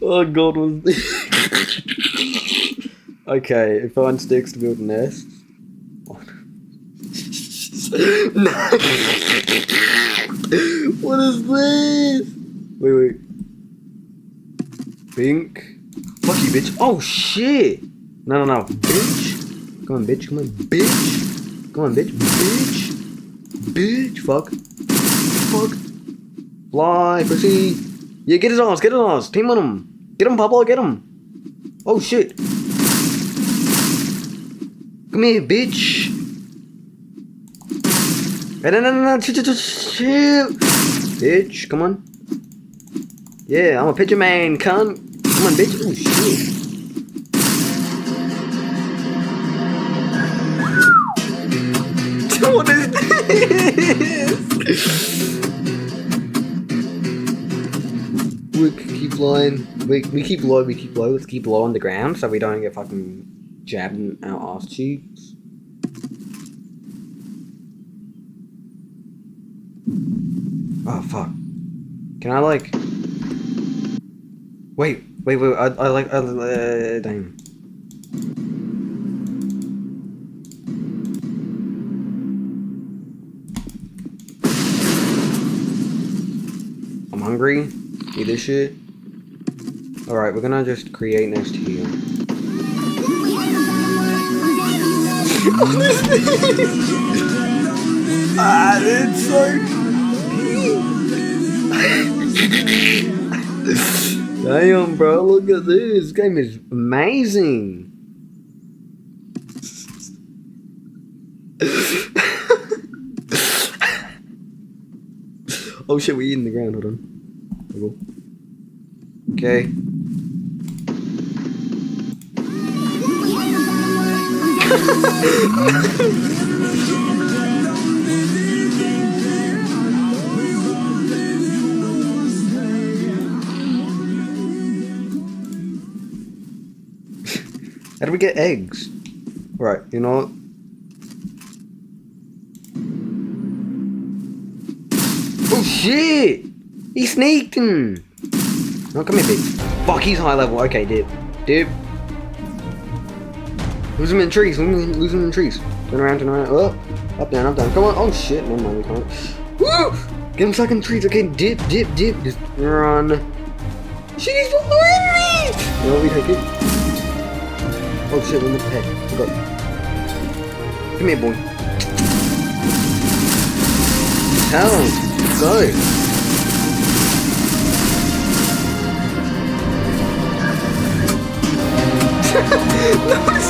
Oh god, was okay, if I sticks to build nests. What is this? Wait. Pink. Fuck you, bitch. Oh shit! No. Bitch. Come on, bitch. Come on, bitch. Come on, bitch. Bitch. Fuck. Fly, pussy. Yeah, get his ass. Team on him. Get him, Pablo, get him. Oh shit. Come here, bitch. Hey, no. Chill. Bitch, come on. Yeah, I'm a pitcher man, cunt. Come on, bitch. Oh shit. What is this? We keep flying. We keep low. Let's keep low on the ground so we don't get fucking jabbed in our ass cheeks. Oh fuck. Can I like? Wait. Damn. I'm hungry. Eat this shit. Alright, we're gonna just create nest here. It's so damn, bro, look at this. This game is amazing. Oh shit, we're eating the ground, hold on. Okay. How do we get eggs? Right, you know what? Oh shit! He sneaked in! No, come here, bitch. Fuck, he's high level. Okay, dip. Lose him in trees. Turn around. Oh, up, down. Come on. Oh shit, never mind, we can't. Woo! Get him stuck in the trees. Okay, dip. Just run. Shit, he's following me! You know what, we take it? Oh shit, we missed the head. Forgot. Come here, boy. Hell, go.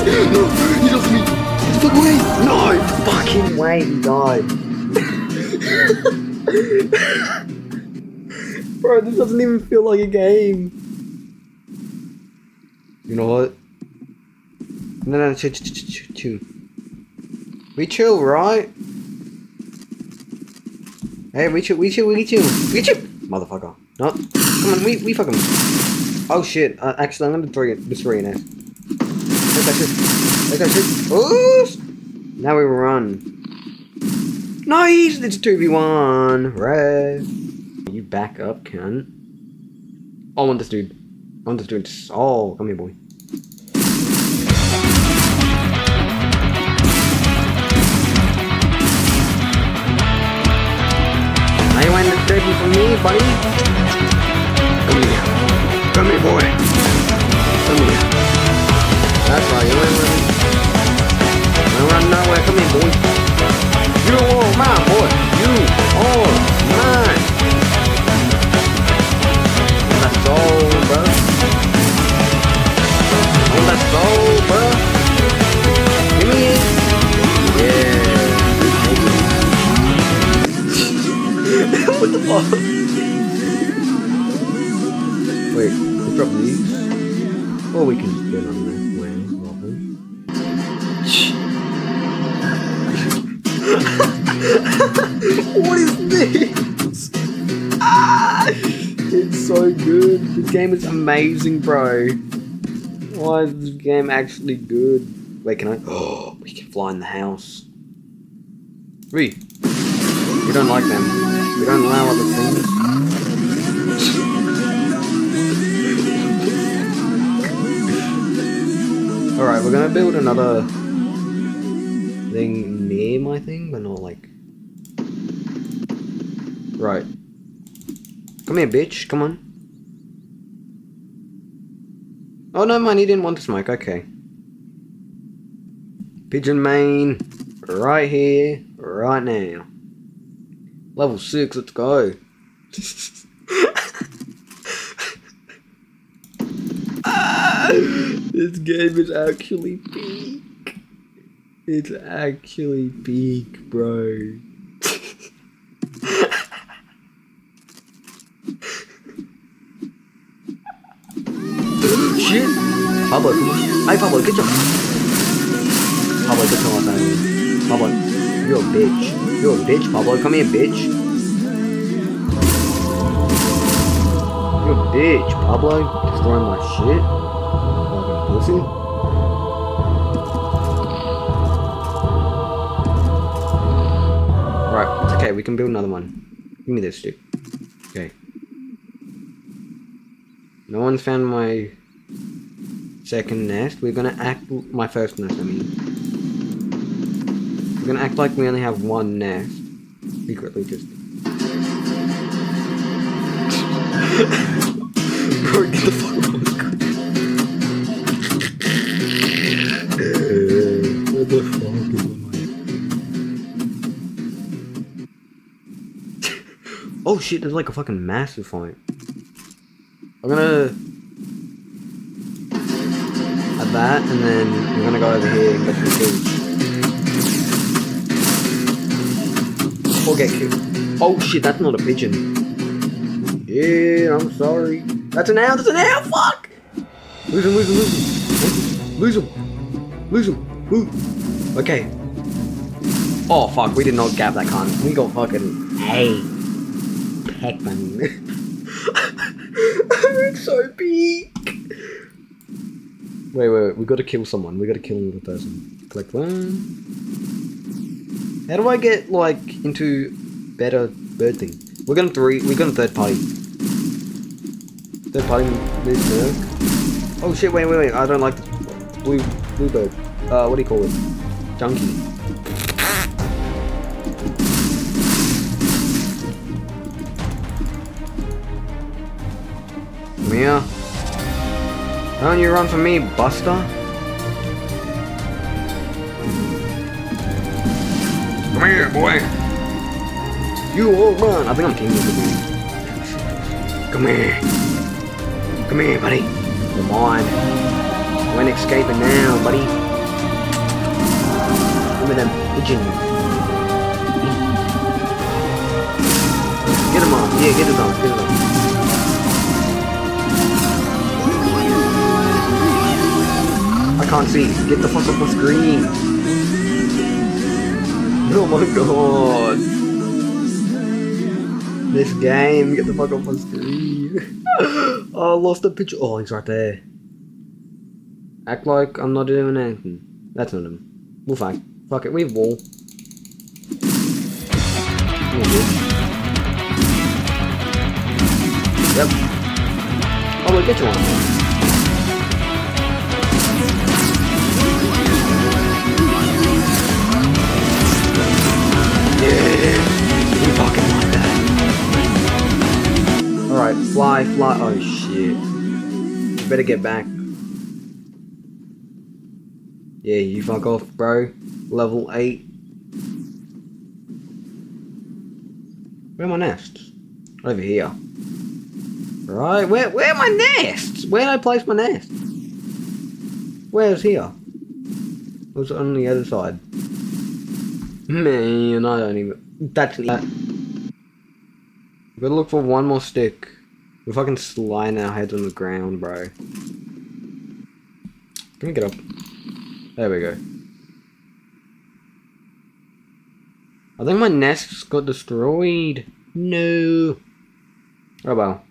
No, he lost me. Fuck away. No, fucking way, he died. Bro, this doesn't even feel like a game. You know what? No, chill. We chill, right? Hey, we chill. Motherfucker. No, come on, we fucking. Oh shit, actually I'm gonna destroy it now. Like that shit. Oh! Now we run. Nice! It's 2v1. Red. You back up, cunt. I want this dude. Oh, come here, boy. Now you ain't dirty for me, buddy. Come here, boy. Come here. That's right, you ain't running. I'm running nowhere. Come here, boy. You are mine, boy. You are mine. Let's go, bro. Let's go, bro. Give me it. Yeah. What the fuck? Wait, let's drop these. Or we can spin on that. What is this? It's so good. This game is amazing, bro. Why is this game actually good? Wait, can I? Oh, we can fly in the house. We don't like them. We don't allow other things. gonna build another thing near my thing, but not like... Right. Come here, bitch. Come on. Oh, no, man, he didn't want to smoke. Okay. Pigeon main. Right here. Right now. Level 6. Let's go. This game is actually peak. It's actually peak, bro. Shit! Pablo, come on. Hey, Pablo, get your... Pablo, get your ass out of here. Pablo, you're a bitch. You're a bitch, Pablo. Come here, bitch. You're a bitch, Pablo. Destroying my shit. Fucking pussy. Right, it's okay. We can build another one. Give me this stick. Okay. No one's found my second nest. We're gonna act... My first nest, I mean. We're gonna act like we only have one nest. Secretly just... Bro, get the fuck out of my screen. What the fuck is on my... Oh shit, there's like a fucking massive fight. I'm gonna add that, and then we're gonna go over here and get some kills. Or get killed. Oh shit, that's not a pigeon. Yeah, I'm sorry. That's an owl, fuck! Lose him. Lose him. Okay. Oh fuck, we did not gap that cunt. We got fucking... Hey. Heckman. It's so big. Wait. We gotta kill someone. We gotta kill another person. Collect one. How do I get, like, into better bird thing? We're gonna third party. Third party this bird. Oh shit, wait. I don't like this blue bird. What do you call it? Junkie. Mia, don't you run from me, Buster? Come here, boy. You won't run. I think I'm teaming with you. Come here, buddy. Come on. You ain't escaping now, buddy. Give me them pigeons. Get him on. Yeah, get it on. I can't see. Get the fuck off my screen. Oh my god. This game. Get the fuck off my screen. Oh, I lost the picture. Oh, he's right there. Act like I'm not doing anything. That's not him. We'll fight. Fuck it. We have wall. Yep. Oh, we'll get you on. Alright, fly. Oh shit. You better get back. Yeah, you fuck off, bro. Level 8. Where are my nests? Over here. Right, where are my nests? Where did I place my nest? Where's here? It was on the other side. Man, I don't even... That's... We gotta look for one more stick. We're fucking sliding our heads on the ground, bro. Can we get up? There we go. I think my nest got destroyed. No. Oh well.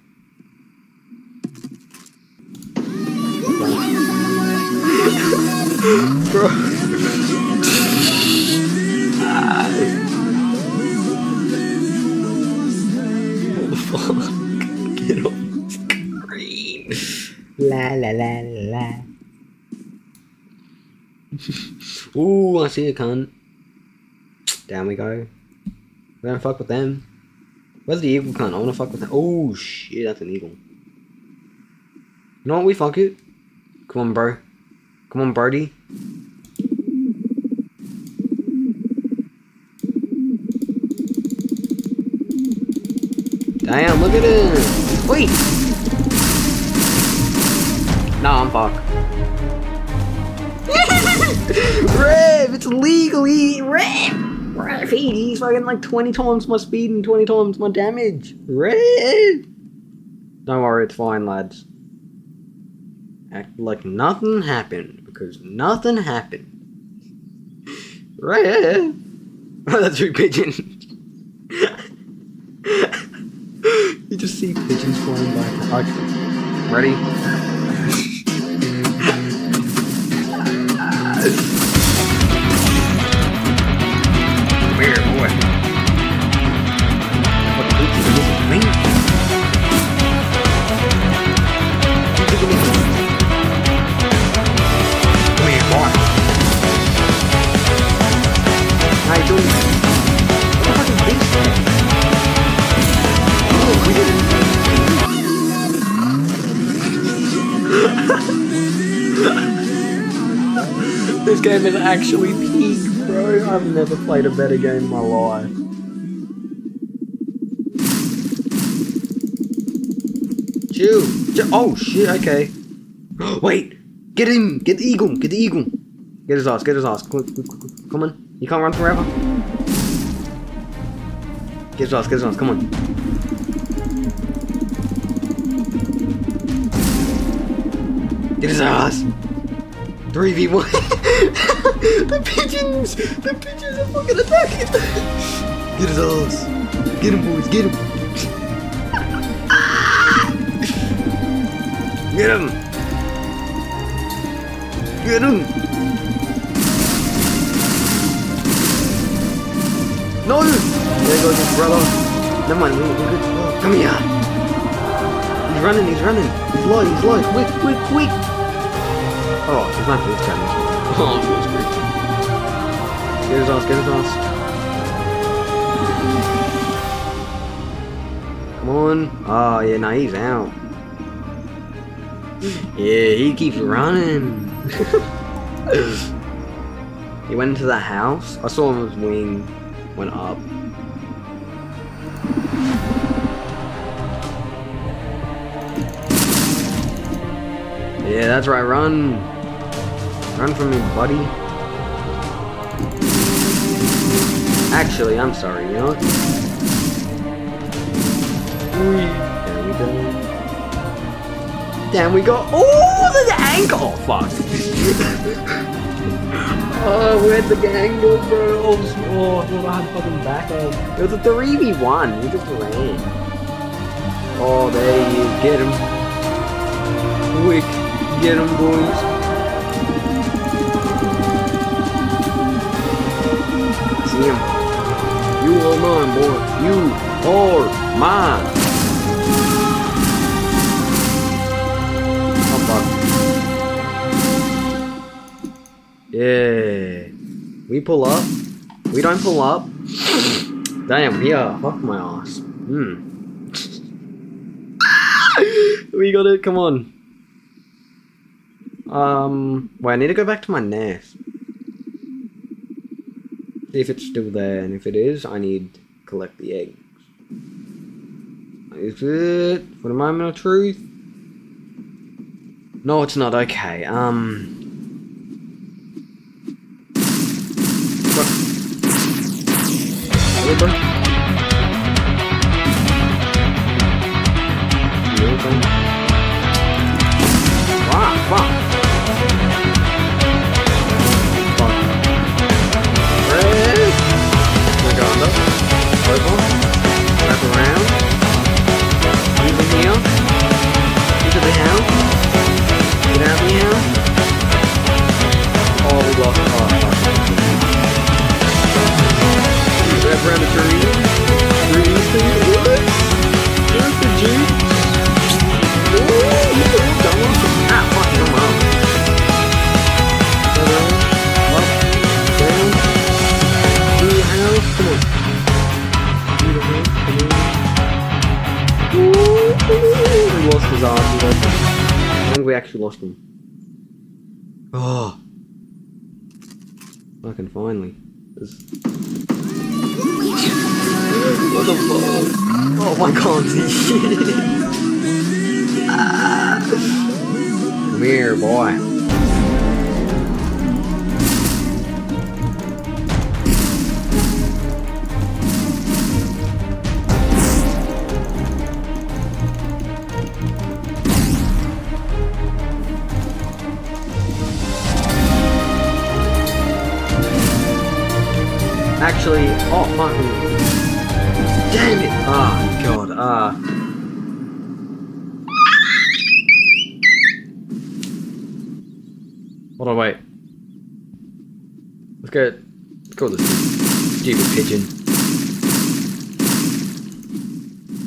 Bro. What the fuck? Get off the screen. La la la la. Ooh, I see a cunt. Down we go. We're gonna fuck with them. Where's the eagle cunt? I wanna fuck with them. Oh shit, that's an eagle. You know what? We fuck it. Come on, bro. Come on, Brody. Damn, look at it. Wait. Nah, I'm fucked. Rev, it's legally Rev, he's fucking like 20 times my speed and 20 times my damage. Rev. Don't worry, it's fine, lads. Act like nothing happened, because nothing happened. Rev. Oh, that's three pigeons. You just see pigeons flying by. Okay. Ready? Come here, boy. What the bitch is this me? Come here, boy. How you doing? What the fuck is this? Oh, weird. This game is actually peak, bro. I've never played a better game in my life. Chill. Oh shit, okay. Wait! Get him! Get the eagle! Get the eagle! Get his ass, get his ass. Come on. You can't run forever. Get his ass, come on. Get his ass! 3v1. The pigeons are fucking attacking. Get his ass. Get him, boys, get him. Get him. Get him. No. There goes his brother. Never mind, we're good. Come here. He's running. He's low. Quick. Oh, it's not this time. Oh, it's great. Get his ass. Come on. Oh, yeah, nah, he's out. Yeah, he keeps running. He went into the house. I saw him, his wing went up. Yeah, that's right, run. Run from me, buddy. Actually, I'm sorry, you know what? Down we go. Oh, the angle! Oh, fuck. Oh, where'd the gang go, bro? Oh, I had fucking backup. It was a 3v1. We just ran. Oh, there he is. Get him. Quick. Get him, boys. See him. You are mine, boy. You are mine. Oh, fuck. Yeah. We pull up. We don't pull up. Damn, yeah. Fuck my ass. We got it. Come on. Wait, I need to go back to my nest. See if it's still there, and if it is, I need to collect the eggs. Is it for the moment of truth? No, it's not. Okay. Fuck. Wrap around. Into the house. Into the house. Get out of the house. think we actually lost them. Oh. Fucking finally. What the fuck? Oh my god, shit. Come here, boy. Actually, oh fucking damn it! Oh god, hold on, wait. Let's go with this stupid pigeon.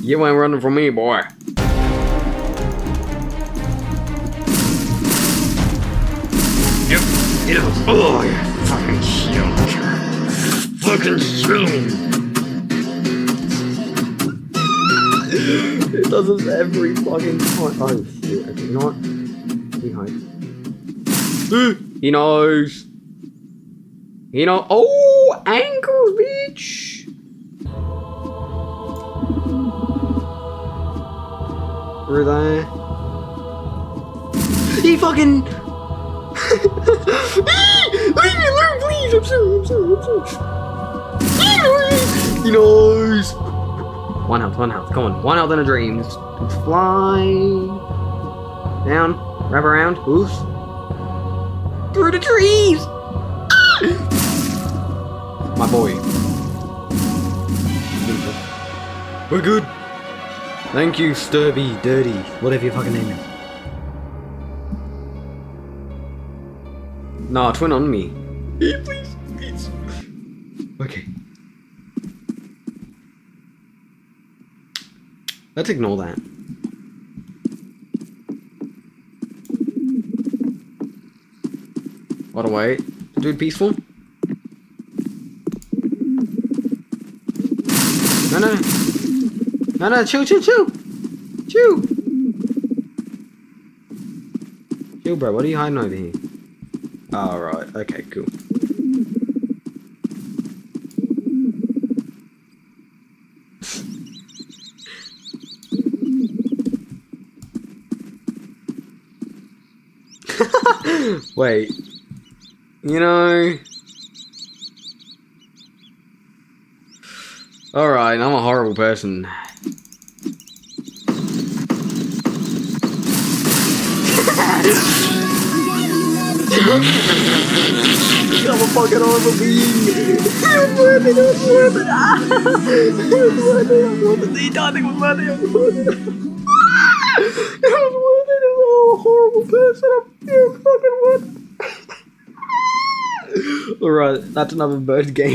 You ain't running from me, boy. Yep, it is. Oh, yeah, fucking shit. Fucking shit. It does this every fucking time. Oh shit, okay, you know what? He hides. He knows. He knows. Oh, ankles, bitch. Through there. He fucking. Leave me alone, please. I'm sorry. He knows. One health. Come on. 1 health in a dream. Just fly down, wrap around, oof, through the trees. My boy. We're good. Thank you, Sturby, Dirty, whatever your fucking name is. Nah, twin on me. Please. Okay. Let's ignore that. What a wait. Dude, peaceful? No, chill. Chill, bro, what are you hiding over here? Oh, right, okay, cool. Wait, you know, alright, I'm a horrible person. I'm a fucking horrible being. It was worth it. It was worth it. The entire thing was worth it. I'm a horrible person. I'm fucking worth it. Alright, that's another bird game.